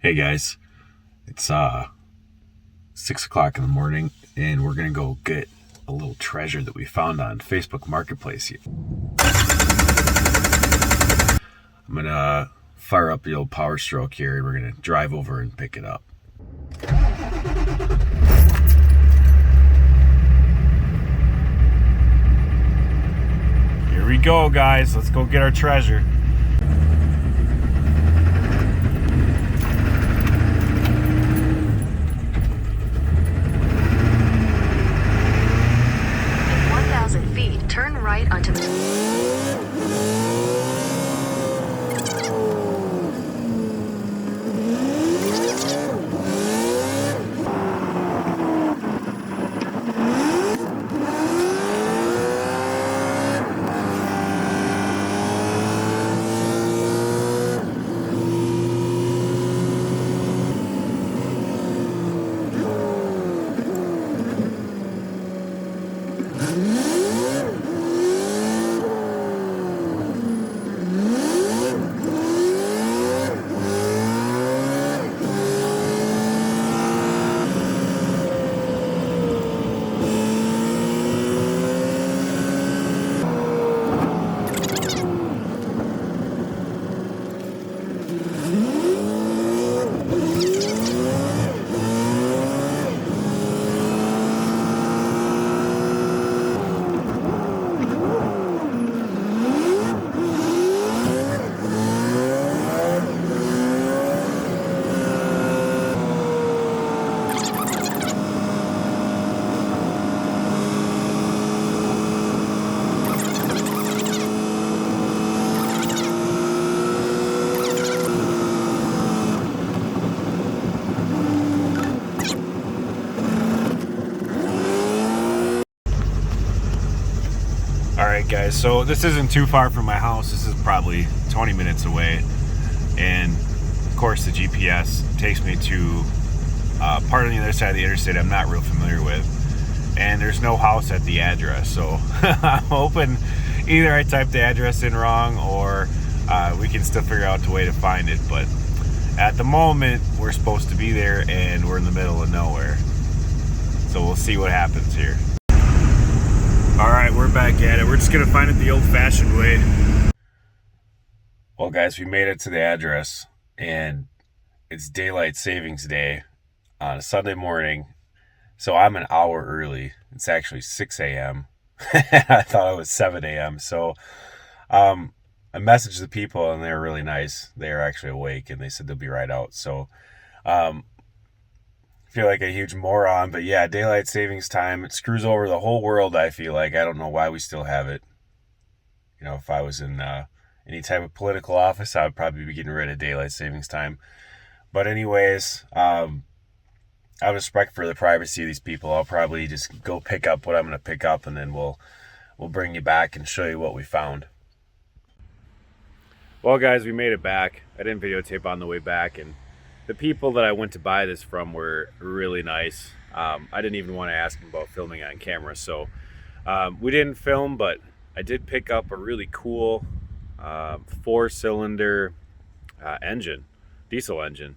Hey guys, it's 6 o'clock in the morning, and we're gonna go get a little treasure that we found on Facebook Marketplace. I'm gonna fire up the old Power Stroke here, and we're gonna drive over and pick it up. Here we go, guys. Let's go get our treasure. Turn right onto Alright guys, so this isn't too far from my house. This is probably 20 minutes away, and of course the GPS takes me to part on the other side of the interstate I'm not real familiar with, and there's no house at the address, so I'm hoping either I typed the address in wrong or we can still figure out the way to find it. But at the moment we're supposed to be there and we're in the middle of nowhere, so we'll see what happens here. Alright, we're back at it. We're just going to find it the old-fashioned way. Well, guys, we made it to the address, and it's daylight savings day on a Sunday morning, so I'm an hour early. It's actually 6 a.m. I thought it was 7 a.m. So I messaged the people, and they were really nice. They were actually awake, and they said they'll be right out. So feel like a huge moron, but yeah, daylight savings time, it screws over the whole world. I feel like I don't know why we still have it. You know, if I was in any type of political office, I would probably be getting rid of daylight savings time. But anyways, out of respect for the privacy of these people, I'll probably just go pick up what I'm going to pick up, and then we'll bring you back and show you what we found. Well, guys, we made it back. I didn't videotape on the way back, and the people that I went to buy this from were really nice. I didn't even want to ask them about filming on camera, so we didn't film, but I did pick up a really cool 4-cylinder engine, diesel engine.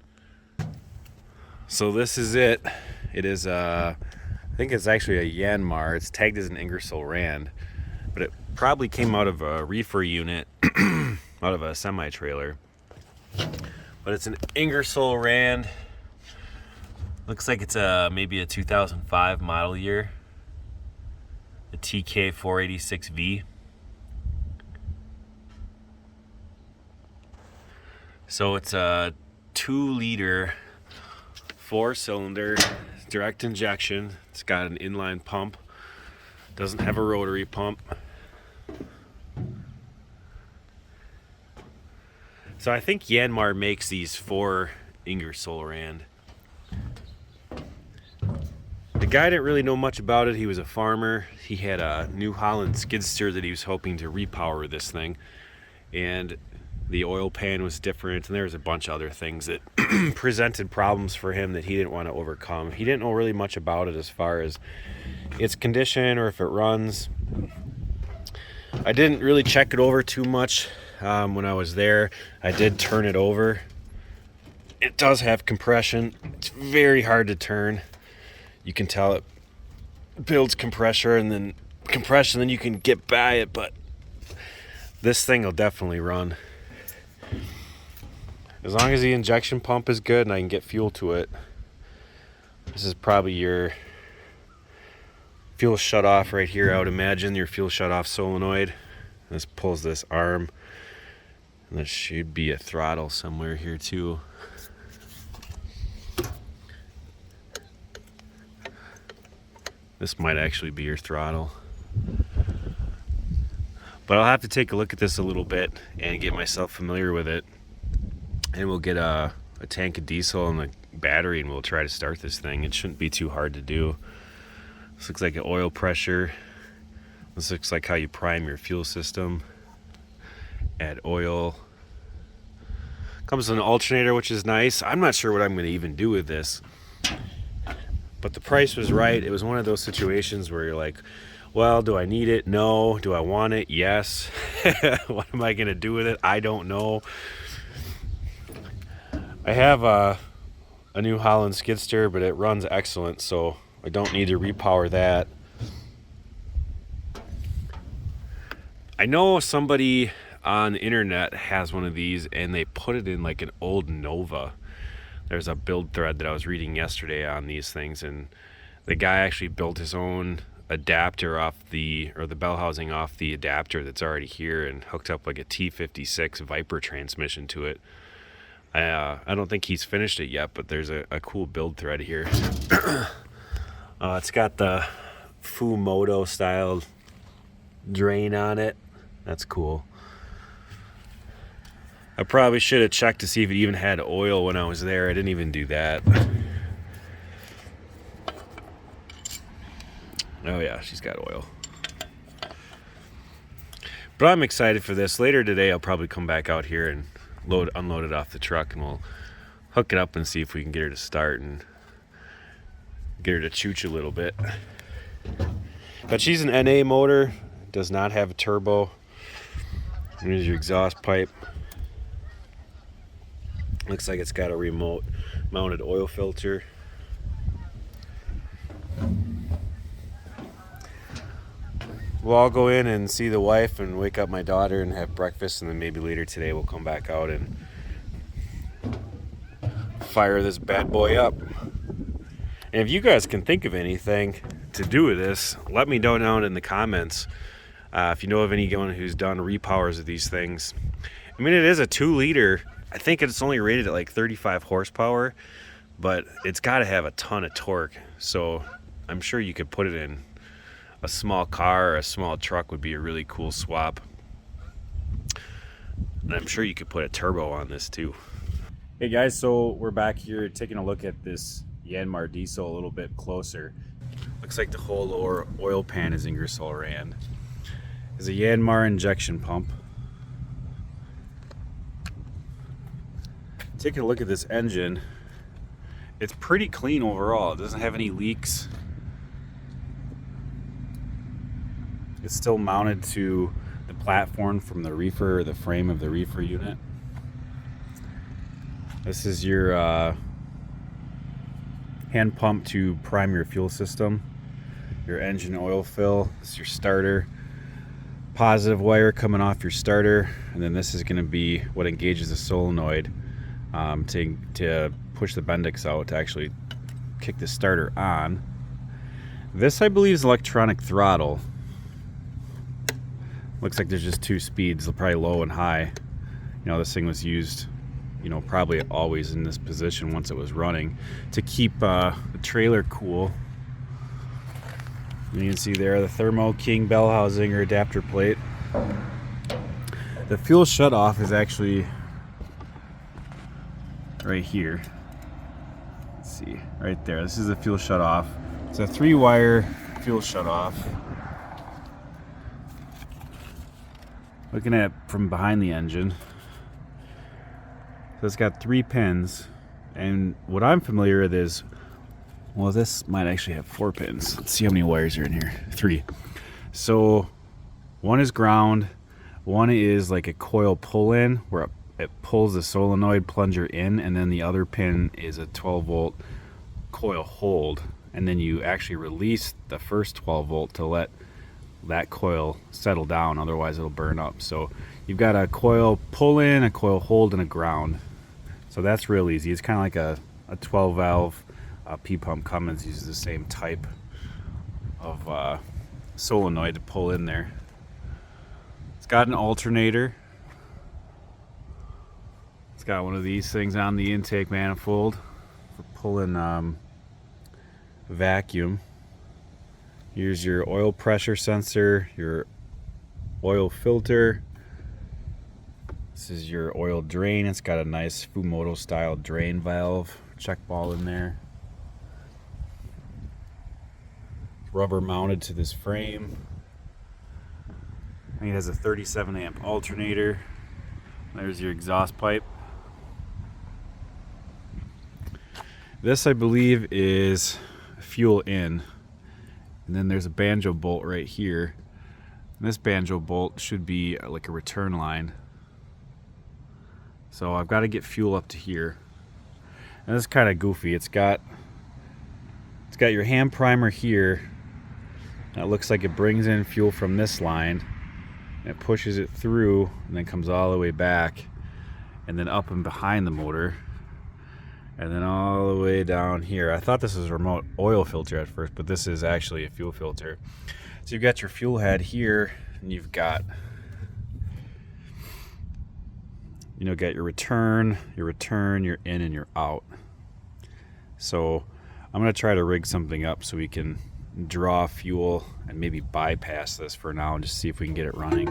So this is it. It is, I think it's actually a Yanmar. It's tagged as an Ingersoll Rand, but it probably came out of a reefer unit, out of a semi-trailer. But it's an Ingersoll Rand. Looks like it's maybe a 2005 model year. The TK486V. So it's a 2-liter 4-cylinder direct injection. It's got an inline pump. Doesn't have a rotary pump. So I think Yanmar makes these for Ingersoll Rand. The guy didn't really know much about it. He was a farmer. He had a New Holland skid steer that he was hoping to repower this thing. And the oil pan was different, and there was a bunch of other things that presented problems for him that he didn't want to overcome. He didn't know really much about it as far as its condition or if it runs. I didn't really check it over too much when I was there. I did turn it over It does have compression. It's very hard to turn. You can tell it builds compression, then you can get by it, but this thing will definitely run. As long as the injection pump is good and I can get fuel to it. This is probably your fuel shutoff right here, I would imagine, your fuel shutoff solenoid. This pulls this arm. And there should be a throttle somewhere here too. This might actually be your throttle. But I'll have to take a look at this a little bit and get myself familiar with it. And we'll get a tank of diesel and a battery and we'll try to start this thing. It shouldn't be too hard to do. This looks like an oil pressure. This looks like how you prime your fuel system. Add oil. Comes with an alternator, which is nice. I'm not sure what I'm going to even do with this. But the price was right. It was one of those situations where you're like, well, do I need it? No. Do I want it? Yes. What am I going to do with it? I don't know. I have a New Holland skid steer, but it runs excellent, so I don't need to repower that. I know somebody on the internet has one of these and they put it in like an old Nova. There's a build thread that I was reading yesterday on these things, and the guy actually built his own adapter off the bell housing off the adapter that's already here and hooked up like a T56 Viper transmission to it. I don't think he's finished it yet, but there's a cool build thread here. It's got the Fumoto style drain on it. That's cool. I probably should have checked to see if it even had oil when I was there. I didn't even do that. Oh yeah, she's got oil. But I'm excited for this. Later today I'll probably come back out here and unload it off the truck, and we'll hook it up and see if we can get her to start and get her to chooch a little bit. But she's an NA motor, does not have a turbo. Here's your exhaust pipe. Looks like it's got a remote mounted oil filter. We'll all go in and see the wife and wake up my daughter and have breakfast, and then maybe later today we'll come back out and fire this bad boy up. And if you guys can think of anything to do with this, let me know down in the comments. If you know of anyone who's done repowers of these things. I mean, it is a 2-liter. I think it's only rated at like 35 horsepower, but it's got to have a ton of torque. So I'm sure you could put it in a small car or a small truck would be a really cool swap. And I'm sure you could put a turbo on this too. Hey guys, so we're back here taking a look at this Yanmar diesel a little bit closer. Looks like the whole lower oil pan is Ingersoll Rand. There's a Yanmar injection pump. Taking a look at this engine, it's pretty clean overall. It doesn't have any leaks. It's still mounted to the platform from the reefer, or the frame of the reefer unit. This is your hand pump to prime your fuel system. Your engine oil fill. This is your starter. Positive wire coming off your starter, and then this is going to be what engages the solenoid to push the Bendix out to actually kick the starter on. This, I believe, is electronic throttle. Looks like there's just 2 speeds, probably low and high. You know, this thing was used, you know, probably always in this position once it was running to keep the trailer cool. And you can see there the Thermo King bell housing or adapter plate. The fuel shutoff is actually right here. Let's see, right there. This is the fuel shutoff. It's a 3-wire fuel shutoff. Looking at it from behind the engine. So it's got 3 pins, and what I'm familiar with is, well, this might actually have 4 pins. Let's see how many wires are in here. 3. So 1 is ground, 1 is like a coil pull-in where it pulls the solenoid plunger in, and then the other pin is a 12-volt coil hold, and then you actually release the first 12-volt to let that coil settle down, otherwise it'll burn up. So you've got a coil pull in, a coil hold, and a ground. So that's real easy. It's kind of like a 12-valve P-pump. Cummins uses the same type of solenoid to pull in there. It's got an alternator. It's got one of these things on the intake manifold for pulling vacuum. Here's your oil pressure sensor, your oil filter. This is your oil drain. It's got a nice Fumoto style drain valve check ball in there. Rubber mounted to this frame. And it has a 37 amp alternator. There's your exhaust pipe. This, I believe, is fuel in. And then there's a banjo bolt right here. And this banjo bolt should be like a return line. So I've got to get fuel up to here. And this is kind of goofy. It's got your hand primer here. And it looks like it brings in fuel from this line. And it pushes it through and then comes all the way back. And then up and behind the motor. And then all the way down here. I thought this was a remote oil filter at first, but this is actually a fuel filter. So you've got your fuel head here, and you've got, got your return, your in, and your out. So I'm gonna try to rig something up so we can draw fuel and maybe bypass this for now and just see if we can get it running.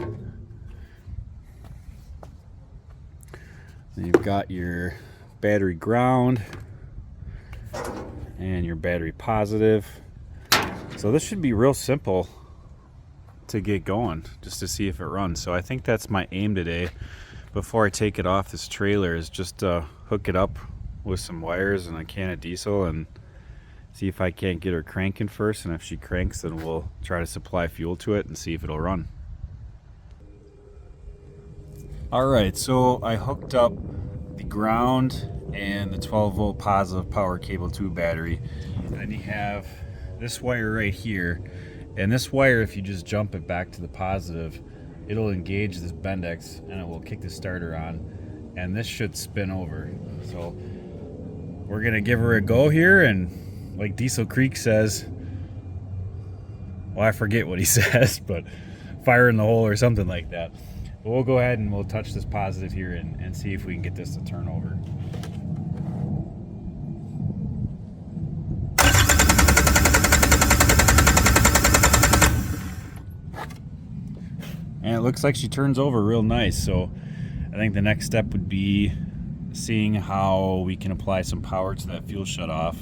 Then you've got your battery ground and your battery positive. So this should be real simple to get going, just to see if it runs. So I think that's my aim today before I take it off this trailer, is just hook it up with some wires and a can of diesel and see if I can't get her cranking first, and if she cranks then we'll try to supply fuel to it and see if it'll run. Alright, so I hooked up the ground and the 12-volt positive power cable 2 battery, and then you have this wire right here, and this wire, if you just jump it back to the positive, it'll engage this Bendix and it will kick the starter on, and this should spin over. So we're gonna give her a go here, and like Diesel Creek says, well, I forget what he says, but fire in the hole or something like that. But we'll go ahead and we'll touch this positive here and see if we can get this to turn over. And it looks like she turns over real nice. So I think the next step would be seeing how we can apply some power to that fuel shutoff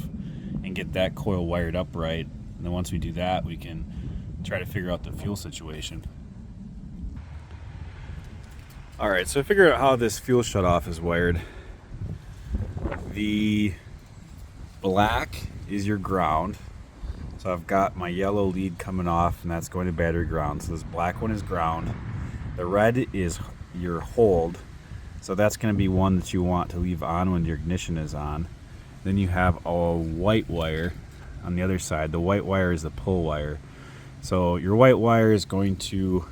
and get that coil wired up right. And then once we do that, we can try to figure out the fuel situation. Alright, so I figured out how this fuel shutoff is wired. The black is your ground. So I've got my yellow lead coming off, and that's going to battery ground. So this black one is ground. The red is your hold. So that's going to be one that you want to leave on when your ignition is on. Then you have a white wire on the other side. The white wire is the pull wire. So your white wire is going to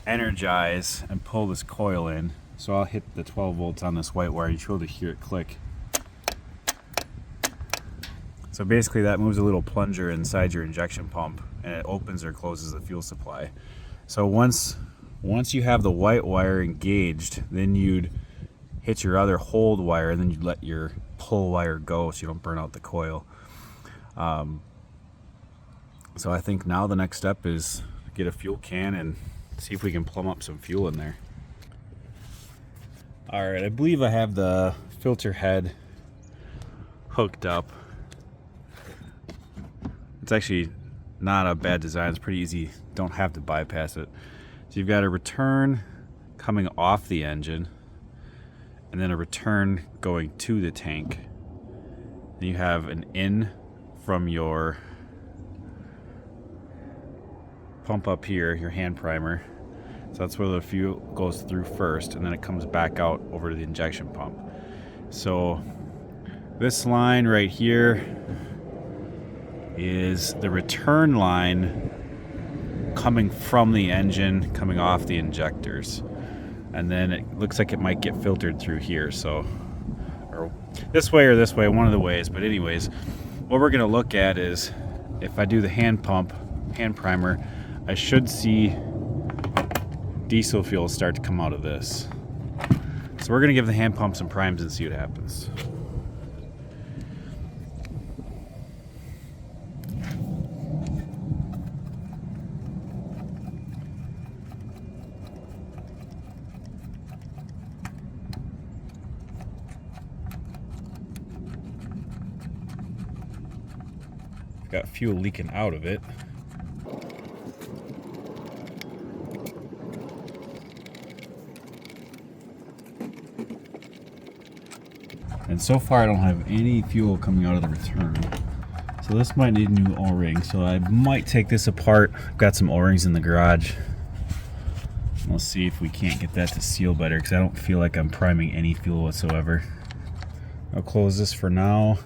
energize and pull this coil in. So I'll hit the 12 volts on this white wire. You should be able to hear it click. So basically that moves a little plunger inside your injection pump, and it opens or closes the fuel supply. So once you have the white wire engaged, then you'd hit your other hold wire, and then you'd let your pull wire go so you don't burn out the coil. So I think now the next step is get a fuel can and see if we can plumb up some fuel in there. Alright, I believe I have the filter head hooked up. It's actually not a bad design. It's pretty easy. Don't have to bypass it. So you've got a return coming off the engine, and then a return going to the tank. Then you have an in from your pump up here, your hand primer. So that's where the fuel goes through first, and then it comes back out over to the injection pump. So this line right here is the return line coming from the engine, coming off the injectors. And then it looks like it might get filtered through here. So, or this way, one of the ways. But anyways, what we're gonna look at is if I do the hand primer, I should see diesel fuel start to come out of this. So we're gonna give the hand pump some primes and see what happens. Got fuel leaking out of it. And so far I don't have any fuel coming out of the return. So this might need a new O-ring. So I might take this apart. I've got some O-rings in the garage. We'll see if we can't get that to seal better, because I don't feel like I'm priming any fuel whatsoever. I'll close this for now.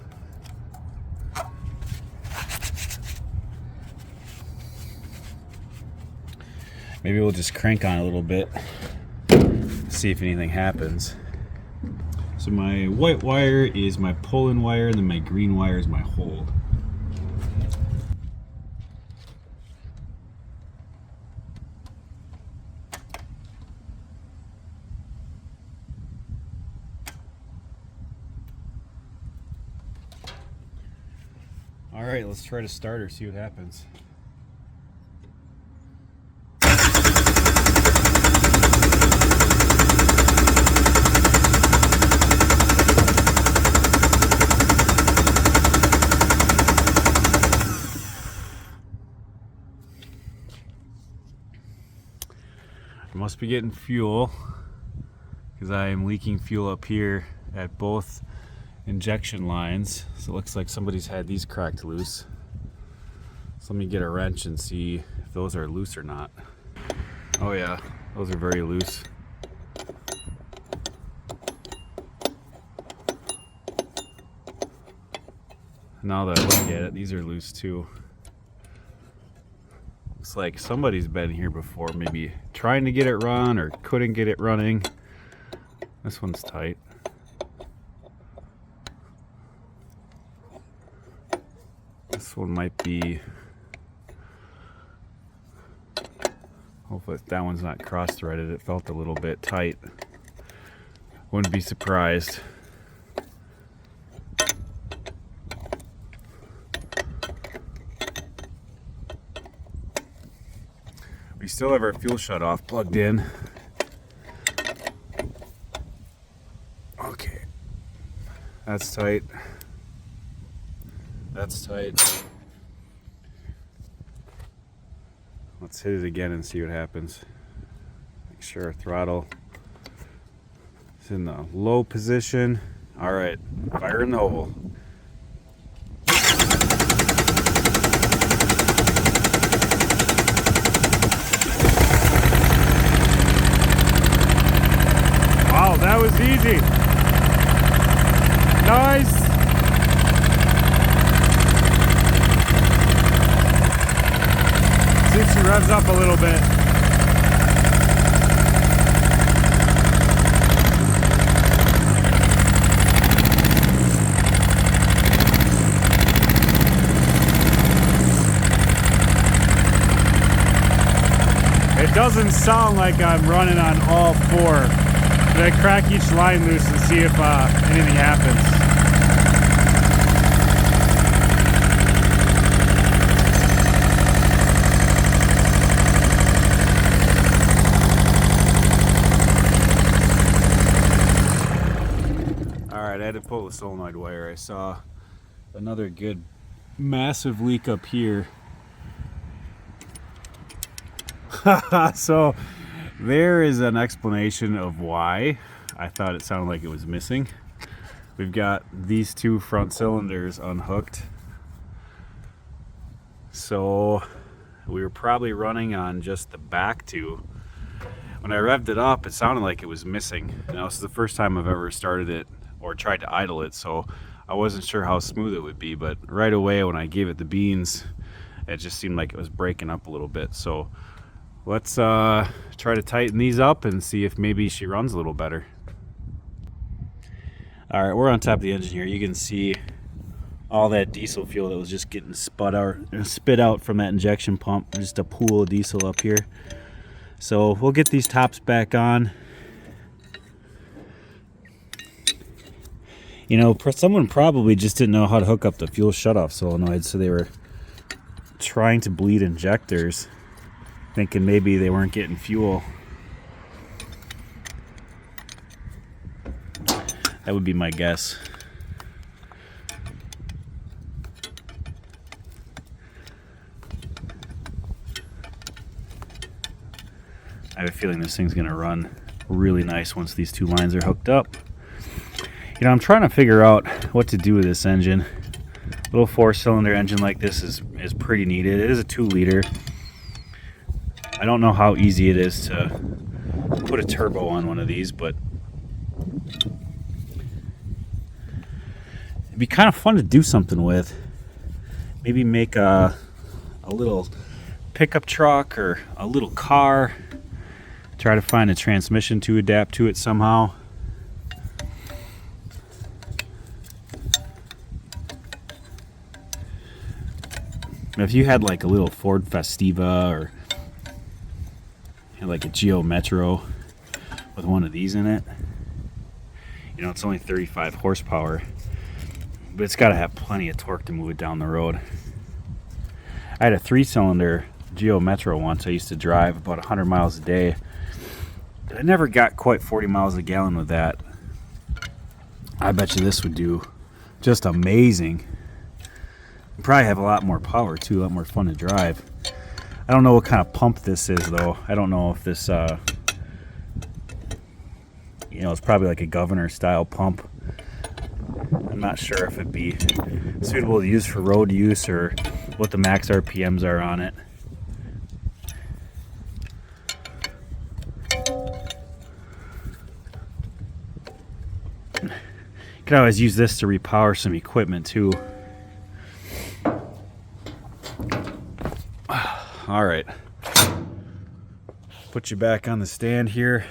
Maybe we'll just crank on a little bit, see if anything happens. So my white wire is my pull-in wire, and then my green wire is my hold. All right, let's try to start her, see what happens. I must be getting fuel, because I am leaking fuel up here at both injection lines. So it looks like somebody's had these cracked loose. So let me get a wrench and see if those are loose or not. Oh yeah, those are very loose. Now that I look at it, these are loose too. Looks like somebody's been here before, maybe trying to get it run or couldn't get it running. This one's tight. This one might be, hopefully that one's not cross-threaded. It felt a little bit tight. Wouldn't be surprised. We still have our fuel shutoff plugged in. Okay, that's tight. That's tight. Let's hit it again and see what happens. Make sure our throttle is in the low position. All right, fire in the hole. Wow, that was easy. Nice. See if she revs up a little bit. It doesn't sound like I'm running on all four. I crack each line loose and see if anything happens. Alright, I had to pull the solenoid wire. I saw another good massive leak up here. So there is an explanation of why I thought it sounded like it was missing. We've got these two front cylinders unhooked. So we were probably running on just the back two. when I revved it up, it sounded like it was missing. Now, this is the first time I've ever started it or tried to idle it, so I wasn't sure how smooth it would be, but right away when I gave it the beans, it just seemed like it was breaking up a little bit. So let's try to tighten these up and see if maybe she runs a little better. All right, we're on top of the engine here. You can see all that diesel fuel that was just getting spit out from that injection pump. Just a pool of diesel up here. So we'll get these tops back on. You know, someone probably just didn't know how to hook up the fuel shutoff solenoid, so they were trying to bleed injectors, thinking maybe they weren't getting fuel. That would be my guess. I have a feeling this thing's gonna run really nice once these two lines are hooked up. You know, I'm trying to figure out what to do with this engine. A little 4-cylinder engine like this is pretty neat. It is a 2-liter. I don't know how easy it is to put a turbo on one of these, but it'd be kind of fun to do something with. Maybe make a little pickup truck or a little car. Try to find a transmission to adapt to it somehow. If you had like a little Ford Festiva or like a Geo Metro with one of these in it, you know, it's only 35 horsepower, but it's got to have plenty of torque to move it down the road. I had a 3-cylinder Geo Metro once. I used to drive about 100 miles a day. I never got quite 40 miles a gallon with that. I bet you this would do just amazing. Probably have a lot more power too, a lot more fun to drive. I don't know what kind of pump this is though. I don't know if this, you know, it's probably like a governor style pump. I'm not sure if it'd be suitable to use for road use or what the max RPMs are on it. You can always use this to repower some equipment too. All right, put you back on the stand here.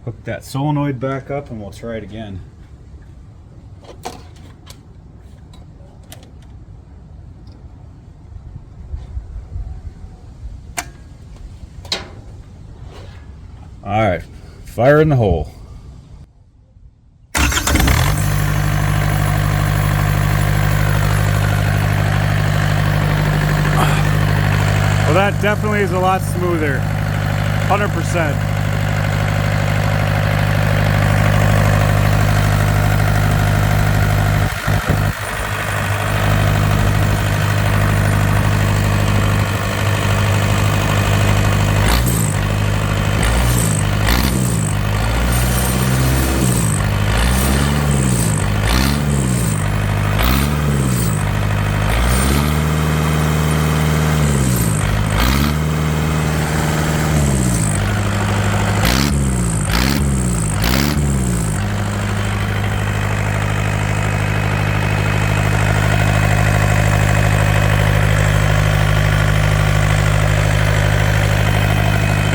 Hook that solenoid back up and we'll try it again. All right, fire in the hole. Well, that definitely is a lot smoother, 100%.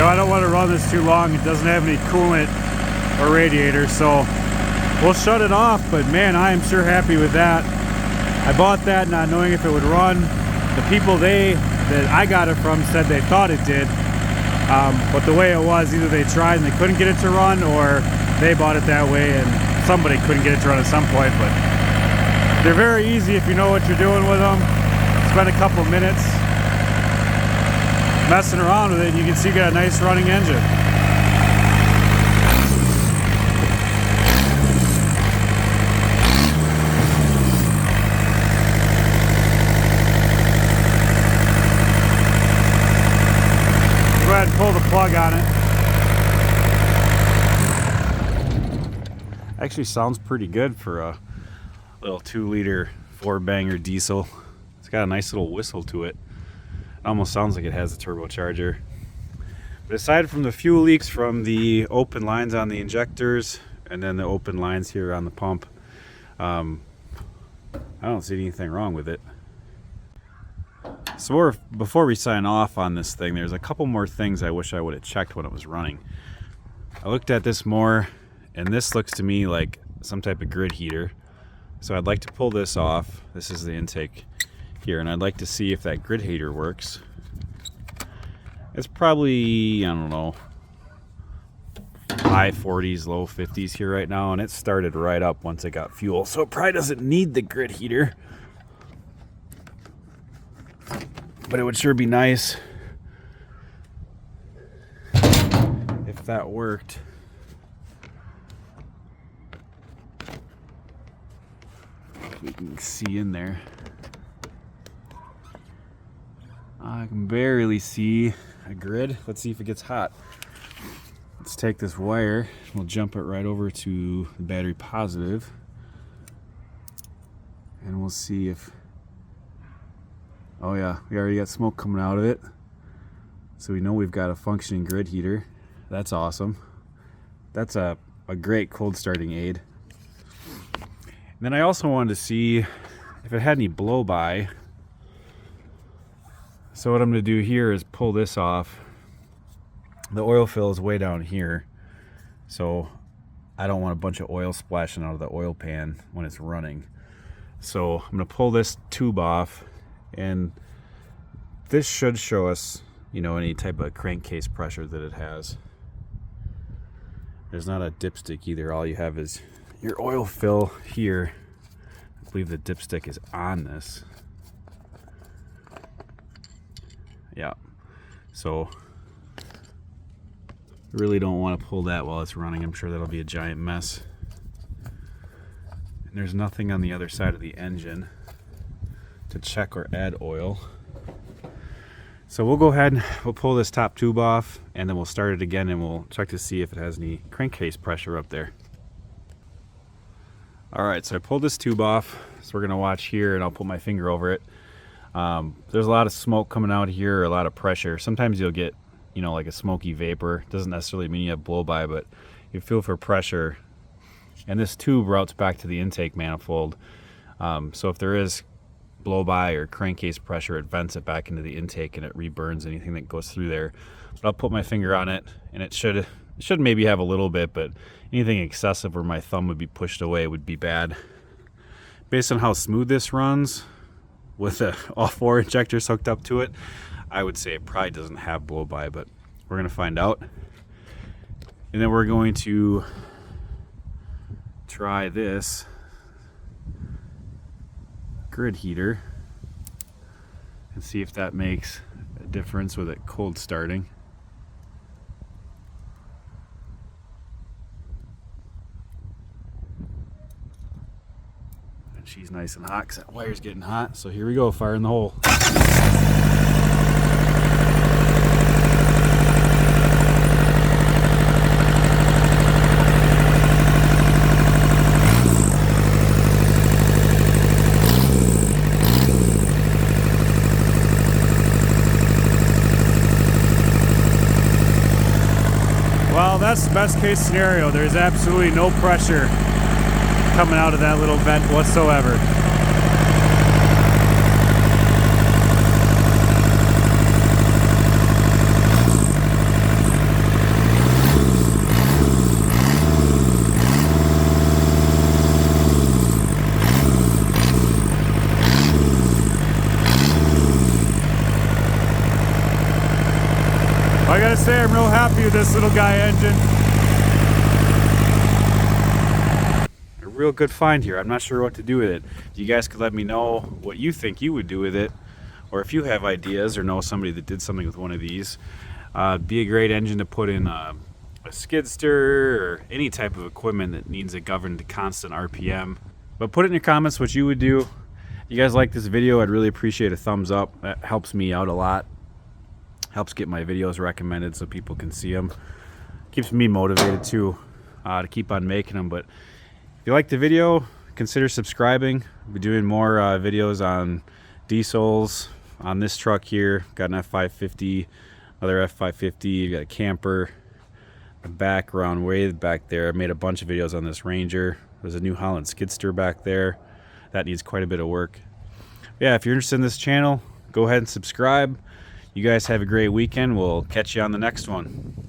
I don't want to run this too long. It doesn't have any coolant or radiator, so we'll shut it off. But man, I am sure happy with that. I bought that not knowing if it would run. The people that I got it from said they thought it did, but the way it was, either they tried and they couldn't get it to run, or they bought it that way and somebody couldn't get it to run at some point. But they're very easy if you know what you're doing with them. Spend a couple minutes messing around with it, and you can see you got a nice running engine. Go ahead and pull the plug on it. Actually sounds pretty good for a little 2-liter 4-banger diesel. It's got a nice little whistle to it. Almost sounds like it has a turbocharger. But aside from the fuel leaks from the open lines on the injectors and then the open lines here on the pump, I don't see anything wrong with it. So before we sign off on this thing, there's a couple more things I wish I would have checked when it was running. I looked at this more, and this looks to me like some type of grid heater. So I'd like to pull this off. This is the intake here, and I'd like to see if that grid heater works. It's probably, I don't know, high 40s, low 50s here right now, and it started right up once it got fuel. So it probably doesn't need the grid heater. But it would sure be nice if that worked. We can see in there. I can barely see a grid. Let's see if it gets hot. Let's take this wire. We'll jump it right over to the battery positive. And we'll see if... Oh yeah, we already got smoke coming out of it. So we know we've got a functioning grid heater. That's awesome. That's a great cold starting aid. And then I also wanted to see if it had any blow by. So what I'm going to do here is pull this off. The oil fill is way down here, so I don't want a bunch of oil splashing out of the oil pan when it's running. So I'm going to pull this tube off, and this should show us, you know, any type of crankcase pressure that it has. There's not a dipstick either. All you have is your oil fill here. I believe the dipstick is on this. Yeah, so really don't want to pull that while it's running. I'm sure that'll be a giant mess. And there's nothing on the other side of the engine to check or add oil. So we'll go ahead and we'll pull this top tube off, and then we'll start it again, and we'll check to see if it has any crankcase pressure up there. Alright, so I pulled this tube off, so we're going to watch here, and I'll put my finger over it. There's a lot of smoke coming out here, a lot of pressure. Sometimes you'll get, you know, like a smoky vapor. Doesn't necessarily mean you have blow by, but you feel for pressure. And this tube routes back to the intake manifold. So if there is blow by or crankcase pressure, it vents it back into the intake and it reburns anything that goes through there. But I'll put my finger on it, and it should maybe have a little bit, but anything excessive where my thumb would be pushed away would be bad. Based on how smooth this runs, with all 4 injectors hooked up to it, I would say it probably doesn't have blow by, but we're going to find out. And then we're going to try this grid heater and see if that makes a difference with it cold starting. And she's nice and hot because that wire's getting hot. So here we go, fire in the hole. Well, that's the best case scenario. There's absolutely no pressure coming out of that little vent whatsoever. I gotta say, I'm real happy with this little guy engine. A real good find here. I'm not sure what to do with it. You guys could let me know what you think you would do with it, or if you have ideas or know somebody that did something with one of these. Be a great engine to put in a skid steer or any type of equipment that needs a governed constant RPM. But put it in your comments what you would do. If you guys like this video, I'd really appreciate a thumbs up. That helps me out a lot. Helps get my videos recommended so people can see them. Keeps me motivated too to keep on making them. But if you like the video, consider subscribing. We'll be doing more videos on diesels on this truck here. Got an F550 Another F550. You got a camper. The background way back there. I made a bunch of videos on this Ranger. There's a New Holland skidster back there. That needs quite a bit of work. Yeah, if you're interested in this channel, go ahead and subscribe. You guys have a great weekend. We'll catch you on the next one.